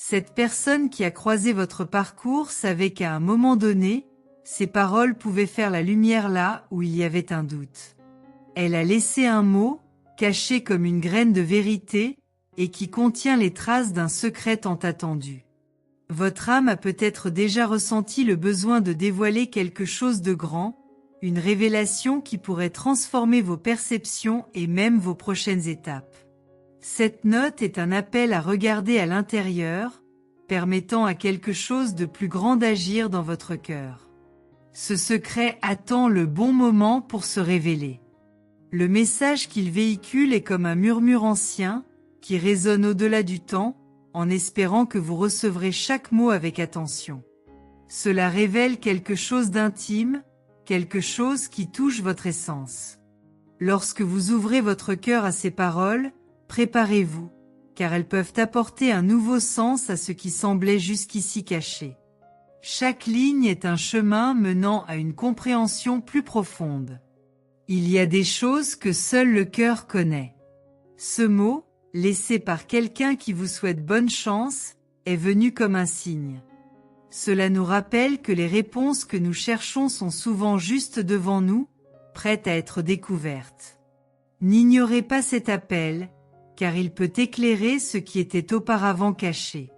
Cette personne qui a croisé votre parcours savait qu'à un moment donné, ces paroles pouvaient faire la lumière là où il y avait un doute. Elle a laissé un mot, caché comme une graine de vérité, et qui contient les traces d'un secret tant attendu. Votre âme a peut-être déjà ressenti le besoin de dévoiler quelque chose de grand, une révélation qui pourrait transformer vos perceptions et même vos prochaines étapes. Cette note est un appel à regarder à l'intérieur, permettant à quelque chose de plus grand d'agir dans votre cœur. Ce secret attend le bon moment pour se révéler. Le message qu'il véhicule est comme un murmure ancien, qui résonne au-delà du temps, en espérant que vous recevrez chaque mot avec attention. Cela révèle quelque chose d'intime, quelque chose qui touche votre essence. Lorsque vous ouvrez votre cœur à ces paroles, préparez-vous, car elles peuvent apporter un nouveau sens à ce qui semblait jusqu'ici caché. Chaque ligne est un chemin menant à une compréhension plus profonde. Il y a des choses que seul le cœur connaît. Ce mot, laissé par quelqu'un qui vous souhaite bonne chance, est venu comme un signe. Cela nous rappelle que les réponses que nous cherchons sont souvent juste devant nous, prêtes à être découvertes. N'ignorez pas cet appel, car il peut éclairer ce qui était auparavant caché.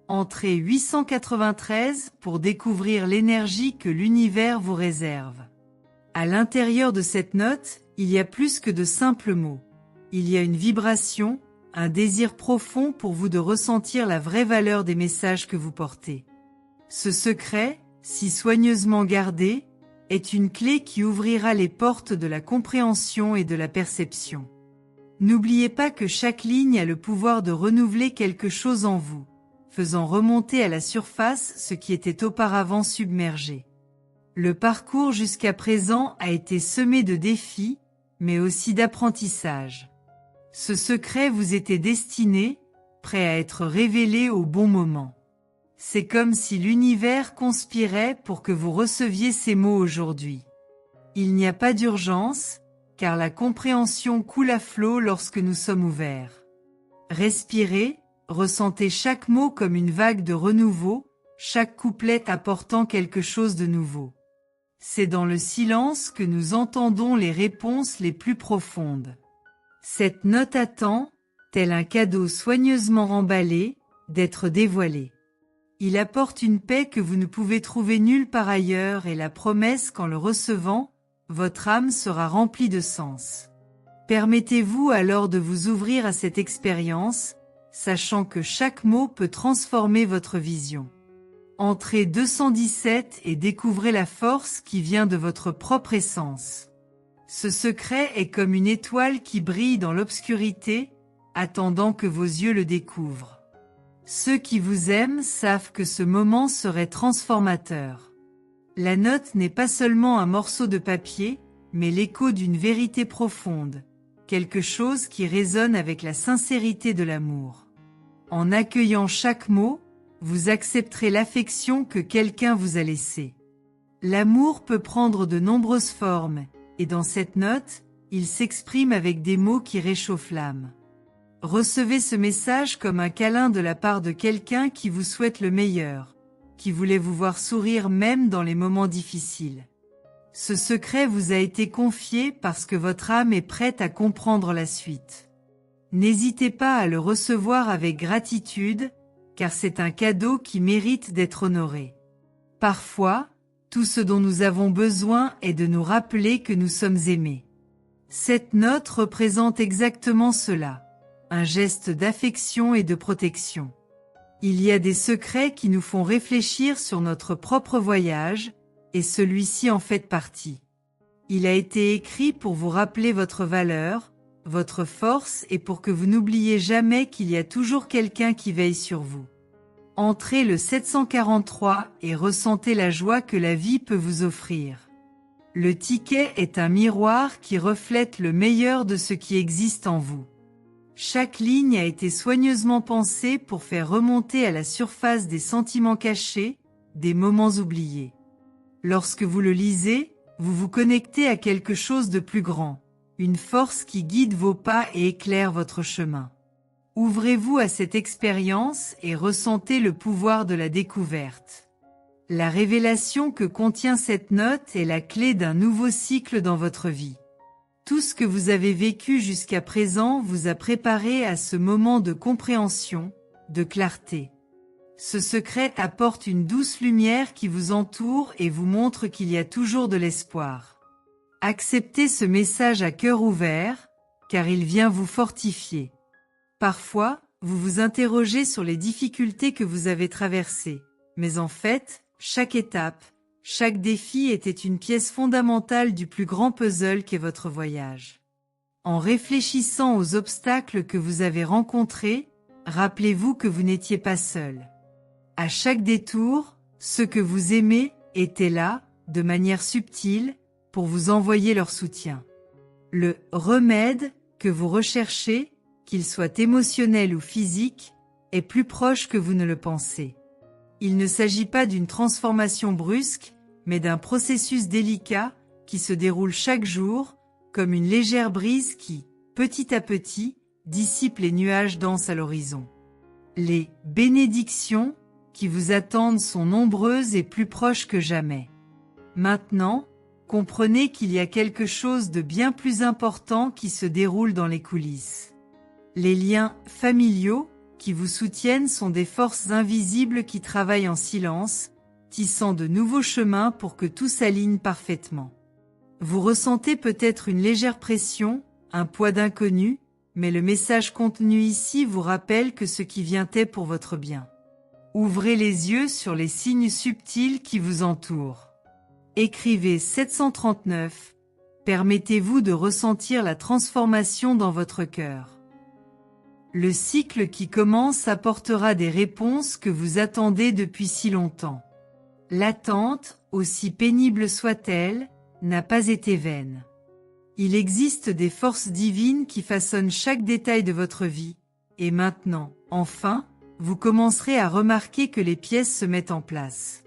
Entrez 893 pour découvrir l'énergie que l'univers vous réserve. À l'intérieur de cette note, il y a plus que de simples mots. Il y a une vibration, un désir profond pour vous de ressentir la vraie valeur des messages que vous portez. Ce secret, si soigneusement gardé, est une clé qui ouvrira les portes de la compréhension et de la perception. N'oubliez pas que chaque ligne a le pouvoir de renouveler quelque chose en vous, faisant remonter à la surface ce qui était auparavant submergé. Le parcours jusqu'à présent a été semé de défis, mais aussi d'apprentissage. Ce secret vous était destiné, prêt à être révélé au bon moment. C'est comme si l'univers conspirait pour que vous receviez ces mots aujourd'hui. Il n'y a pas d'urgence, car la compréhension coule à flot lorsque nous sommes ouverts. Respirez, ressentez chaque mot comme une vague de renouveau, chaque couplet apportant quelque chose de nouveau. C'est dans le silence que nous entendons les réponses les plus profondes. Cette note attend, tel un cadeau soigneusement emballé, d'être dévoilé. Il apporte une paix que vous ne pouvez trouver nulle part ailleurs et la promesse qu'en le recevant, votre âme sera remplie de sens. Permettez-vous alors de vous ouvrir à cette expérience, sachant que chaque mot peut transformer votre vision. Entrez 217 et découvrez la force qui vient de votre propre essence. Ce secret est comme une étoile qui brille dans l'obscurité, attendant que vos yeux le découvrent. Ceux qui vous aiment savent que ce moment serait transformateur. La note n'est pas seulement un morceau de papier, mais l'écho d'une vérité profonde, quelque chose qui résonne avec la sincérité de l'amour. En accueillant chaque mot, vous accepterez l'affection que quelqu'un vous a laissée. L'amour peut prendre de nombreuses formes, et dans cette note, il s'exprime avec des mots qui réchauffent l'âme. Recevez ce message comme un câlin de la part de quelqu'un qui vous souhaite le meilleur, qui voulait vous voir sourire même dans les moments difficiles. Ce secret vous a été confié parce que votre âme est prête à comprendre la suite. N'hésitez pas à le recevoir avec gratitude, car c'est un cadeau qui mérite d'être honoré. Parfois, tout ce dont nous avons besoin est de nous rappeler que nous sommes aimés. Cette note représente exactement cela, un geste d'affection et de protection. Il y a des secrets qui nous font réfléchir sur notre propre voyage, et celui-ci en fait partie. Il a été écrit pour vous rappeler votre valeur, votre force et pour que vous n'oubliez jamais qu'il y a toujours quelqu'un qui veille sur vous. Entrez le 743 et ressentez la joie que la vie peut vous offrir. Le ticket est un miroir qui reflète le meilleur de ce qui existe en vous. Chaque ligne a été soigneusement pensée pour faire remonter à la surface des sentiments cachés, des moments oubliés. Lorsque vous le lisez, vous vous connectez à quelque chose de plus grand, une force qui guide vos pas et éclaire votre chemin. Ouvrez-vous à cette expérience et ressentez le pouvoir de la découverte. La révélation que contient cette note est la clé d'un nouveau cycle dans votre vie. Tout ce que vous avez vécu jusqu'à présent vous a préparé à ce moment de compréhension, de clarté. Ce secret apporte une douce lumière qui vous entoure et vous montre qu'il y a toujours de l'espoir. Acceptez ce message à cœur ouvert, car il vient vous fortifier. Parfois, vous vous interrogez sur les difficultés que vous avez traversées, mais en fait, chaque étape, chaque défi était une pièce fondamentale du plus grand puzzle qu'est votre voyage. En réfléchissant aux obstacles que vous avez rencontrés, rappelez-vous que vous n'étiez pas seul. À chaque détour, ceux que vous aimez étaient là, de manière subtile, pour vous envoyer leur soutien. Le remède que vous recherchez, qu'il soit émotionnel ou physique, est plus proche que vous ne le pensez. Il ne s'agit pas d'une transformation brusque, mais d'un processus délicat qui se déroule chaque jour, comme une légère brise qui, petit à petit, dissipe les nuages denses à l'horizon. Les bénédictions qui vous attendent sont nombreuses et plus proches que jamais. Maintenant, comprenez qu'il y a quelque chose de bien plus important qui se déroule dans les coulisses. Les liens familiaux qui vous soutiennent sont des forces invisibles qui travaillent en silence, tissant de nouveaux chemins pour que tout s'aligne parfaitement. Vous ressentez peut-être une légère pression, un poids d'inconnu, mais le message contenu ici vous rappelle que ce qui vient est pour votre bien. Ouvrez les yeux sur les signes subtils qui vous entourent. Écrivez 739. Permettez-vous de ressentir la transformation dans votre cœur. Le cycle qui commence apportera des réponses que vous attendez depuis si longtemps. L'attente, aussi pénible soit-elle, n'a pas été vaine. Il existe des forces divines qui façonnent chaque détail de votre vie, et maintenant, enfin, vous commencerez à remarquer que les pièces se mettent en place.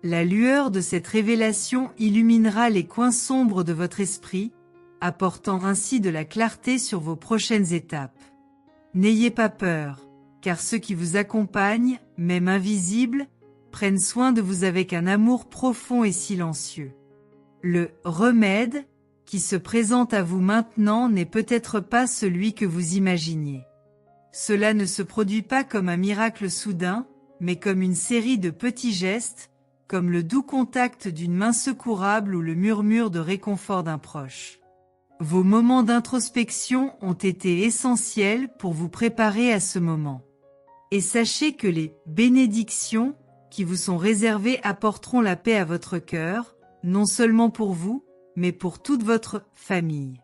La lueur de cette révélation illuminera les coins sombres de votre esprit, apportant ainsi de la clarté sur vos prochaines étapes. N'ayez pas peur, car ceux qui vous accompagnent, même invisibles, prennent soin de vous avec un amour profond et silencieux. Le remède qui se présente à vous maintenant n'est peut-être pas celui que vous imaginiez. Cela ne se produit pas comme un miracle soudain, mais comme une série de petits gestes, comme le doux contact d'une main secourable ou le murmure de réconfort d'un proche. Vos moments d'introspection ont été essentiels pour vous préparer à ce moment. Et sachez que les bénédictions qui vous sont réservées apporteront la paix à votre cœur, non seulement pour vous, mais pour toute votre famille.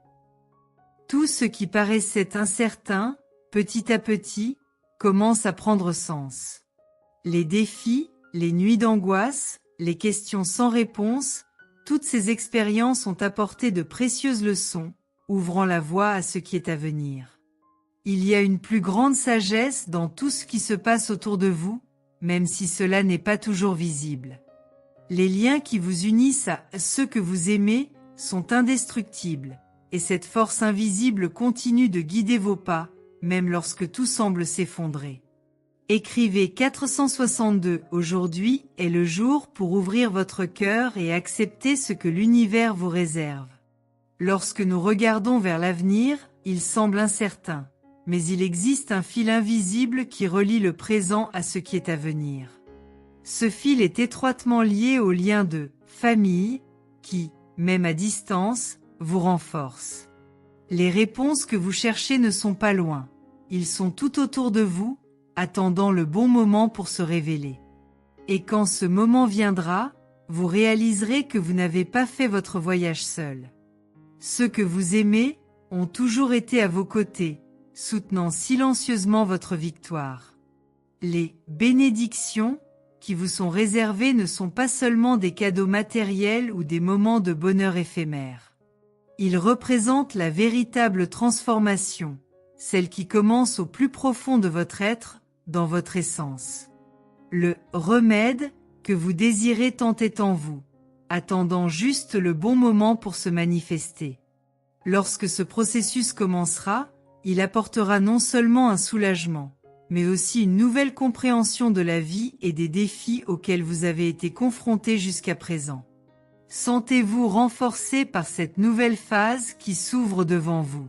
Tout ce qui paraissait incertain, petit à petit, commence à prendre sens. Les défis, les nuits d'angoisse, les questions sans réponse, toutes ces expériences ont apporté de précieuses leçons, ouvrant la voie à ce qui est à venir. Il y a une plus grande sagesse dans tout ce qui se passe autour de vous, même si cela n'est pas toujours visible. Les liens qui vous unissent à ceux que vous aimez sont indestructibles, et cette force invisible continue de guider vos pas, même lorsque tout semble s'effondrer. Écrivez 462. Aujourd'hui est le jour pour ouvrir votre cœur et accepter ce que l'univers vous réserve. Lorsque nous regardons vers l'avenir, il semble incertain, mais il existe un fil invisible qui relie le présent à ce qui est à venir. Ce fil est étroitement lié au lien de famille qui, même à distance, vous renforce. Les réponses que vous cherchez ne sont pas loin, ils sont tout autour de vous, attendant le bon moment pour se révéler. Et quand ce moment viendra, vous réaliserez que vous n'avez pas fait votre voyage seul. Ceux que vous aimez ont toujours été à vos côtés, soutenant silencieusement votre victoire. Les bénédictions qui vous sont réservées ne sont pas seulement des cadeaux matériels ou des moments de bonheur éphémères. Ils représentent la véritable transformation, celle qui commence au plus profond de votre être, dans votre essence. Le remède que vous désirez tant est en vous, attendant juste le bon moment pour se manifester. Lorsque ce processus commencera, Il apportera non seulement un soulagement, mais aussi une nouvelle compréhension de la vie et des défis auxquels vous avez été confrontés jusqu'à présent. Sentez-vous renforcé par cette nouvelle phase qui s'ouvre devant vous.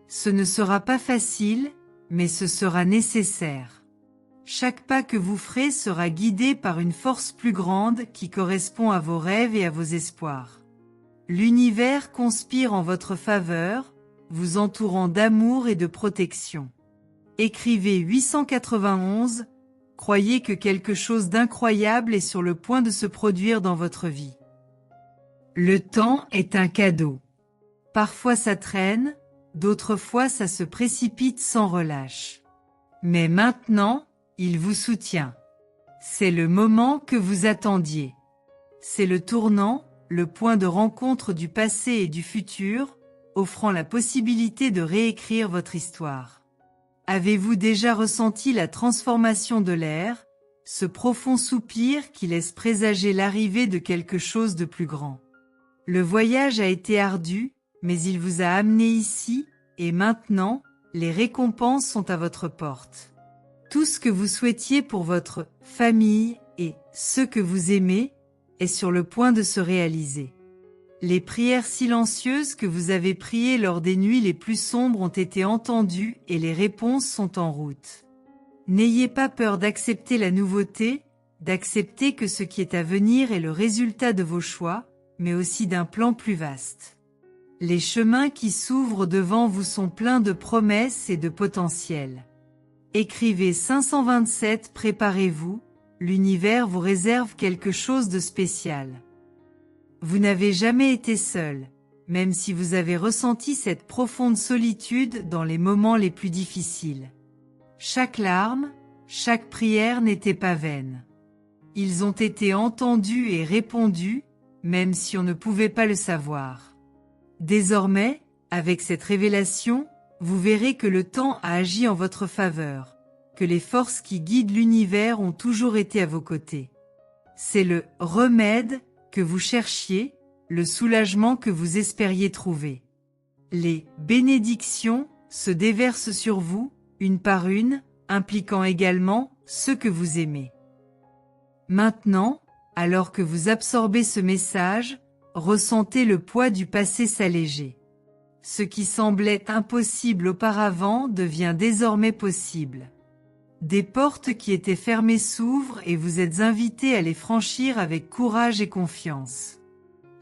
Ce ne sera pas facile, mais ce sera nécessaire. Chaque pas que vous ferez sera guidé par une force plus grande qui correspond à vos rêves et à vos espoirs. L'univers conspire en votre faveur, vous entourant d'amour et de protection. Écrivez 891, croyez que quelque chose d'incroyable est sur le point de se produire dans votre vie. Le temps est un cadeau. Parfois ça traîne, d'autres fois ça se précipite sans relâche. Mais maintenant, il vous soutient. C'est le moment que vous attendiez. C'est le tournant, le point de rencontre du passé et du futur, offrant la possibilité de réécrire votre histoire. Avez-vous déjà ressenti la transformation de l'air, ce profond soupir qui laisse présager l'arrivée de quelque chose de plus grand? Le voyage a été ardu, mais il vous a amené ici, et maintenant, les récompenses sont à votre porte. Tout ce que vous souhaitiez pour votre famille et ceux que vous aimez est sur le point de se réaliser. Les prières silencieuses que vous avez priées lors des nuits les plus sombres ont été entendues et les réponses sont en route. N'ayez pas peur d'accepter la nouveauté, d'accepter que ce qui est à venir est le résultat de vos choix, mais aussi d'un plan plus vaste. Les chemins qui s'ouvrent devant vous sont pleins de promesses et de potentiel. Écrivez 527, préparez-vous, l'univers vous réserve quelque chose de spécial. Vous n'avez jamais été seul, même si vous avez ressenti cette profonde solitude dans les moments les plus difficiles. Chaque larme, chaque prière n'était pas vaine. Ils ont été entendus et répondus, même si on ne pouvait pas le savoir. Désormais, avec cette révélation, vous verrez que le temps a agi en votre faveur, que les forces qui guident l'univers ont toujours été à vos côtés. C'est le remède que vous cherchiez, le soulagement que vous espériez trouver. Les bénédictions se déversent sur vous, une par une, impliquant également ceux que vous aimez. Maintenant, alors que vous absorbez ce message, ressentez le poids du passé s'alléger. Ce qui semblait impossible auparavant devient désormais possible. Des portes qui étaient fermées s'ouvrent et vous êtes invité à les franchir avec courage et confiance.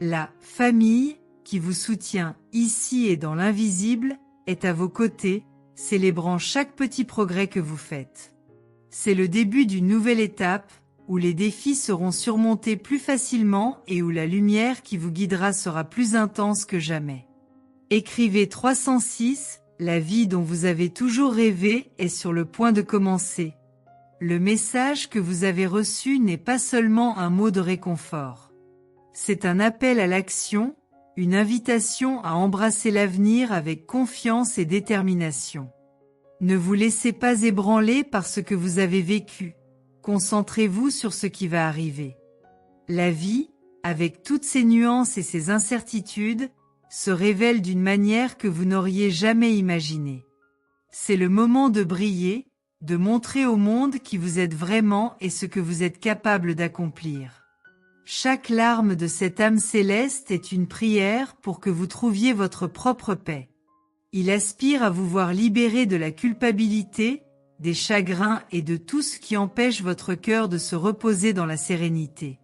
La famille, qui vous soutient ici et dans l'invisible, est à vos côtés, célébrant chaque petit progrès que vous faites. C'est le début d'une nouvelle étape, où les défis seront surmontés plus facilement et où la lumière qui vous guidera sera plus intense que jamais. Écrivez 306, la vie dont vous avez toujours rêvé est sur le point de commencer. Le message que vous avez reçu n'est pas seulement un mot de réconfort. C'est un appel à l'action, une invitation à embrasser l'avenir avec confiance et détermination. Ne vous laissez pas ébranler par ce que vous avez vécu. Concentrez-vous sur ce qui va arriver. La vie, avec toutes ses nuances et ses incertitudes, se révèle d'une manière que vous n'auriez jamais imaginée. C'est le moment de briller, de montrer au monde qui vous êtes vraiment et ce que vous êtes capable d'accomplir. Chaque larme de cette âme céleste est une prière pour que vous trouviez votre propre paix. Il aspire à vous voir libéré de la culpabilité, des chagrins et de tout ce qui empêche votre cœur de se reposer dans la sérénité.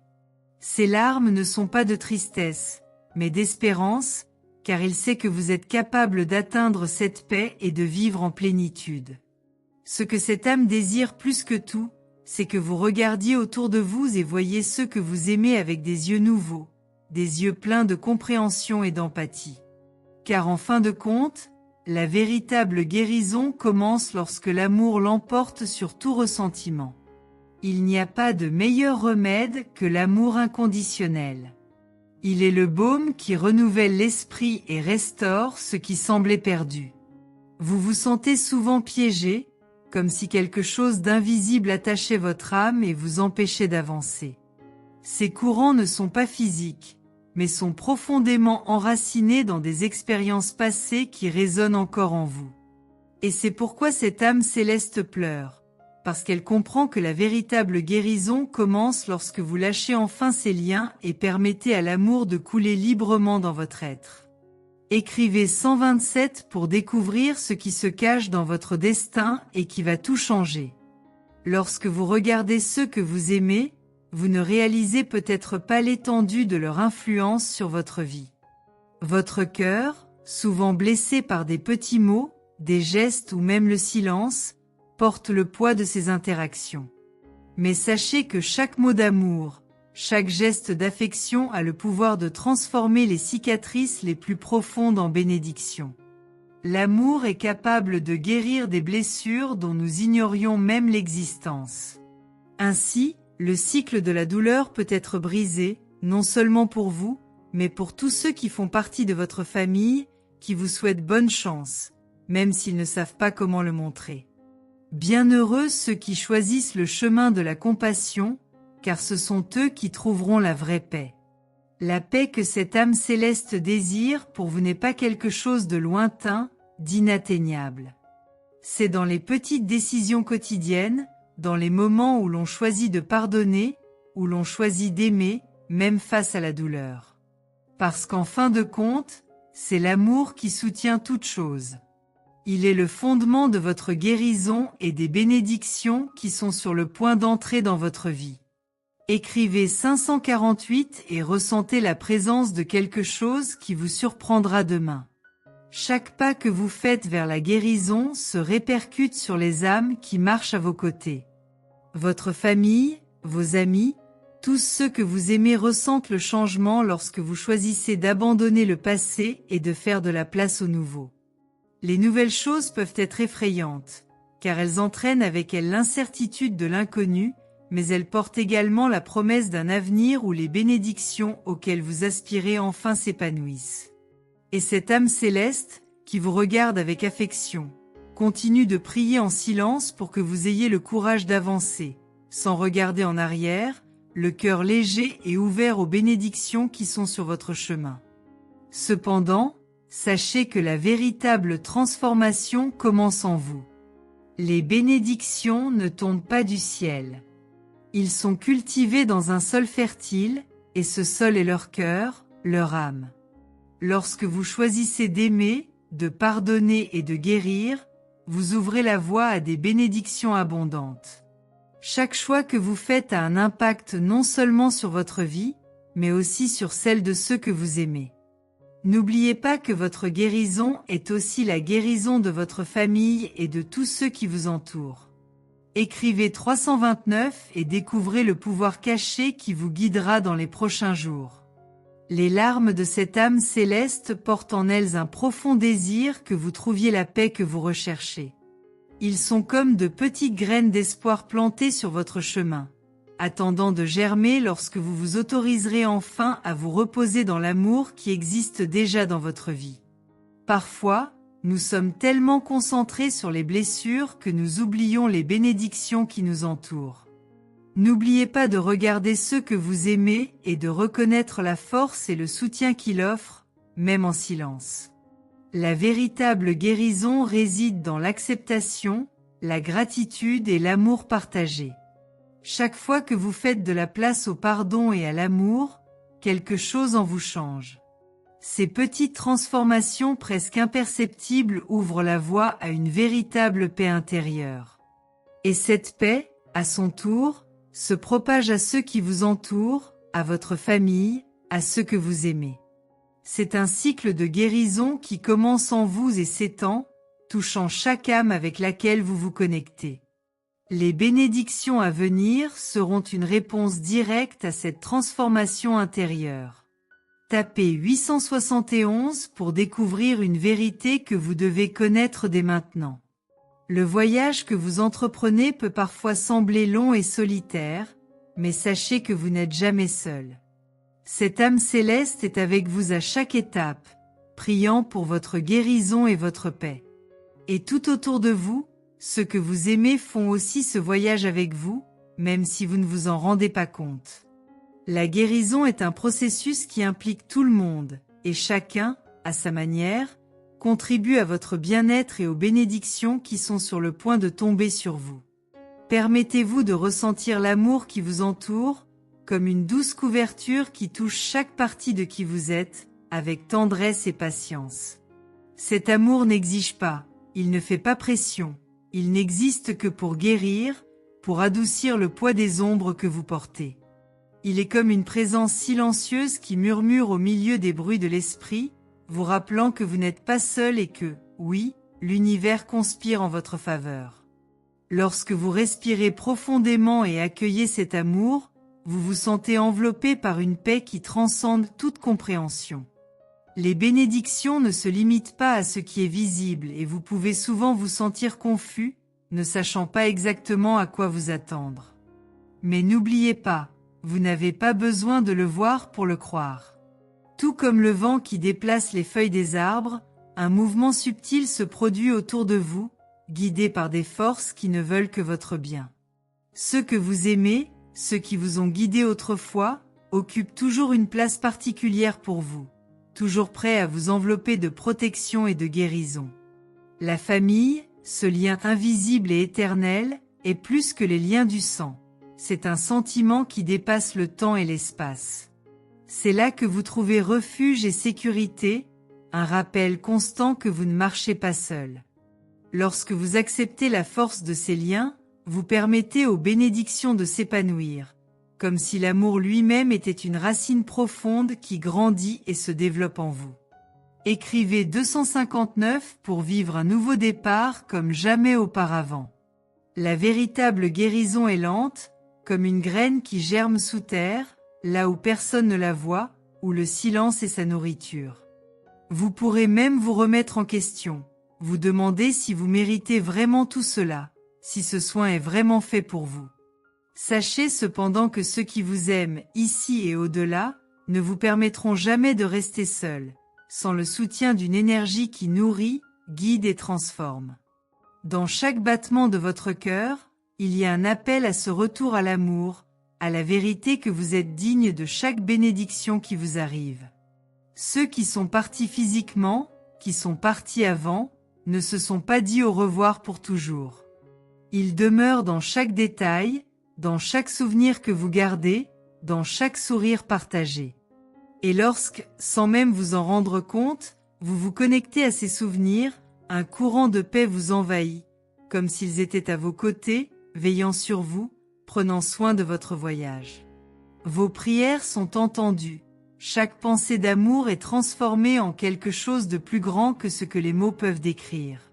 Ces larmes ne sont pas de tristesse, mais d'espérance, car il sait que vous êtes capable d'atteindre cette paix et de vivre en plénitude. Ce que cette âme désire plus que tout, c'est que vous regardiez autour de vous et voyiez ceux que vous aimez avec des yeux nouveaux, des yeux pleins de compréhension et d'empathie. Car en fin de compte, la véritable guérison commence lorsque l'amour l'emporte sur tout ressentiment. Il n'y a pas de meilleur remède que l'amour inconditionnel. Il est le baume qui renouvelle l'esprit et restaure ce qui semblait perdu. Vous vous sentez souvent piégé, comme si quelque chose d'invisible attachait votre âme et vous empêchait d'avancer. Ces courants ne sont pas physiques, mais sont profondément enracinés dans des expériences passées qui résonnent encore en vous. Et c'est pourquoi cette âme céleste pleure, parce qu'elle comprend que la véritable guérison commence lorsque vous lâchez enfin ces liens et permettez à l'amour de couler librement dans votre être. Écrivez 127 pour découvrir ce qui se cache dans votre destin et qui va tout changer. Lorsque vous regardez ceux que vous aimez, vous ne réalisez peut-être pas l'étendue de leur influence sur votre vie. Votre cœur, souvent blessé par des petits mots, des gestes ou même le silence, porte le poids de ces interactions. Mais sachez que chaque mot d'amour, chaque geste d'affection a le pouvoir de transformer les cicatrices les plus profondes en bénédictions. L'amour est capable de guérir des blessures dont nous ignorions même l'existence. Ainsi, le cycle de la douleur peut être brisé, non seulement pour vous, mais pour tous ceux qui font partie de votre famille, qui vous souhaitent bonne chance, même s'ils ne savent pas comment le montrer. Bienheureux ceux qui choisissent le chemin de la compassion, car ce sont eux qui trouveront la vraie paix. La paix que cette âme céleste désire pour vous n'est pas quelque chose de lointain, d'inatteignable. C'est dans les petites décisions quotidiennes, dans les moments où l'on choisit de pardonner, où l'on choisit d'aimer, même face à la douleur. Parce qu'en fin de compte, c'est l'amour qui soutient toute chose. Il est le fondement de votre guérison et des bénédictions qui sont sur le point d'entrer dans votre vie. Écrivez 548 et ressentez la présence de quelque chose qui vous surprendra demain. Chaque pas que vous faites vers la guérison se répercute sur les âmes qui marchent à vos côtés. Votre famille, vos amis, tous ceux que vous aimez ressentent le changement lorsque vous choisissez d'abandonner le passé et de faire de la place au nouveau. Les nouvelles choses peuvent être effrayantes, car elles entraînent avec elles l'incertitude de l'inconnu, mais elles portent également la promesse d'un avenir où les bénédictions auxquelles vous aspirez enfin s'épanouissent. Et cette âme céleste, qui vous regarde avec affection, continue de prier en silence pour que vous ayez le courage d'avancer, sans regarder en arrière, le cœur léger et ouvert aux bénédictions qui sont sur votre chemin. Cependant, sachez que la véritable transformation commence en vous. Les bénédictions ne tombent pas du ciel. Ils sont cultivés dans un sol fertile, et ce sol est leur cœur, leur âme. Lorsque vous choisissez d'aimer, de pardonner et de guérir, vous ouvrez la voie à des bénédictions abondantes. Chaque choix que vous faites a un impact non seulement sur votre vie, mais aussi sur celle de ceux que vous aimez. N'oubliez pas que votre guérison est aussi la guérison de votre famille et de tous ceux qui vous entourent. Écrivez 329 et découvrez le pouvoir caché qui vous guidera dans les prochains jours. Les larmes de cette âme céleste portent en elles un profond désir que vous trouviez la paix que vous recherchez. Ils sont comme de petites graines d'espoir plantées sur votre chemin, attendant de germer lorsque vous vous autoriserez enfin à vous reposer dans l'amour qui existe déjà dans votre vie. Parfois, nous sommes tellement concentrés sur les blessures que nous oublions les bénédictions qui nous entourent. N'oubliez pas de regarder ceux que vous aimez et de reconnaître la force et le soutien qu'ils offrent, même en silence. La véritable guérison réside dans l'acceptation, la gratitude et l'amour partagé. Chaque fois que vous faites de la place au pardon et à l'amour, quelque chose en vous change. Ces petites transformations presque imperceptibles ouvrent la voie à une véritable paix intérieure. Et cette paix, à son tour, se propage à ceux qui vous entourent, à votre famille, à ceux que vous aimez. C'est un cycle de guérison qui commence en vous et s'étend, touchant chaque âme avec laquelle vous vous connectez. Les bénédictions à venir seront une réponse directe à cette transformation intérieure. Tapez 871 pour découvrir une vérité que vous devez connaître dès maintenant. Le voyage que vous entreprenez peut parfois sembler long et solitaire, mais sachez que vous n'êtes jamais seul. Cette âme céleste est avec vous à chaque étape, priant pour votre guérison et votre paix. Et tout autour de vous, ceux que vous aimez font aussi ce voyage avec vous, même si vous ne vous en rendez pas compte. La guérison est un processus qui implique tout le monde, et chacun, à sa manière, contribue à votre bien-être et aux bénédictions qui sont sur le point de tomber sur vous. Permettez-vous de ressentir l'amour qui vous entoure, comme une douce couverture qui touche chaque partie de qui vous êtes, avec tendresse et patience. Cet amour n'exige pas, il ne fait pas pression, il n'existe que pour guérir, pour adoucir le poids des ombres que vous portez. Il est comme une présence silencieuse qui murmure au milieu des bruits de l'esprit, vous rappelant que vous n'êtes pas seul et que, oui, l'univers conspire en votre faveur. Lorsque vous respirez profondément et accueillez cet amour, vous vous sentez enveloppé par une paix qui transcende toute compréhension. Les bénédictions ne se limitent pas à ce qui est visible et vous pouvez souvent vous sentir confus, ne sachant pas exactement à quoi vous attendre. Mais n'oubliez pas, vous n'avez pas besoin de le voir pour le croire. Tout comme le vent qui déplace les feuilles des arbres, un mouvement subtil se produit autour de vous, guidé par des forces qui ne veulent que votre bien. Ceux que vous aimez, ceux qui vous ont guidé autrefois, occupent toujours une place particulière pour vous, toujours prêts à vous envelopper de protection et de guérison. La famille, ce lien invisible et éternel, est plus que les liens du sang. C'est un sentiment qui dépasse le temps et l'espace. C'est là que vous trouvez refuge et sécurité, un rappel constant que vous ne marchez pas seul. Lorsque vous acceptez la force de ces liens, vous permettez aux bénédictions de s'épanouir, comme si l'amour lui-même était une racine profonde qui grandit et se développe en vous. Écrivez 259 pour vivre un nouveau départ comme jamais auparavant. La véritable guérison est lente, comme une graine qui germe sous terre, là où personne ne la voit, où le silence est sa nourriture. Vous pourrez même vous remettre en question, vous demander si vous méritez vraiment tout cela, si ce soin est vraiment fait pour vous. Sachez cependant que ceux qui vous aiment, ici et au-delà, ne vous permettront jamais de rester seuls, sans le soutien d'une énergie qui nourrit, guide et transforme. Dans chaque battement de votre cœur, il y a un appel à ce retour à l'amour, à la vérité que vous êtes digne de chaque bénédiction qui vous arrive. Ceux qui sont partis physiquement, qui sont partis avant, ne se sont pas dit au revoir pour toujours. Ils demeurent dans chaque détail, dans chaque souvenir que vous gardez, dans chaque sourire partagé. Et lorsque, sans même vous en rendre compte, vous vous connectez à ces souvenirs, un courant de paix vous envahit, comme s'ils étaient à vos côtés, veillant sur vous, prenant soin de votre voyage. Vos prières sont entendues, chaque pensée d'amour est transformée en quelque chose de plus grand que ce que les mots peuvent décrire.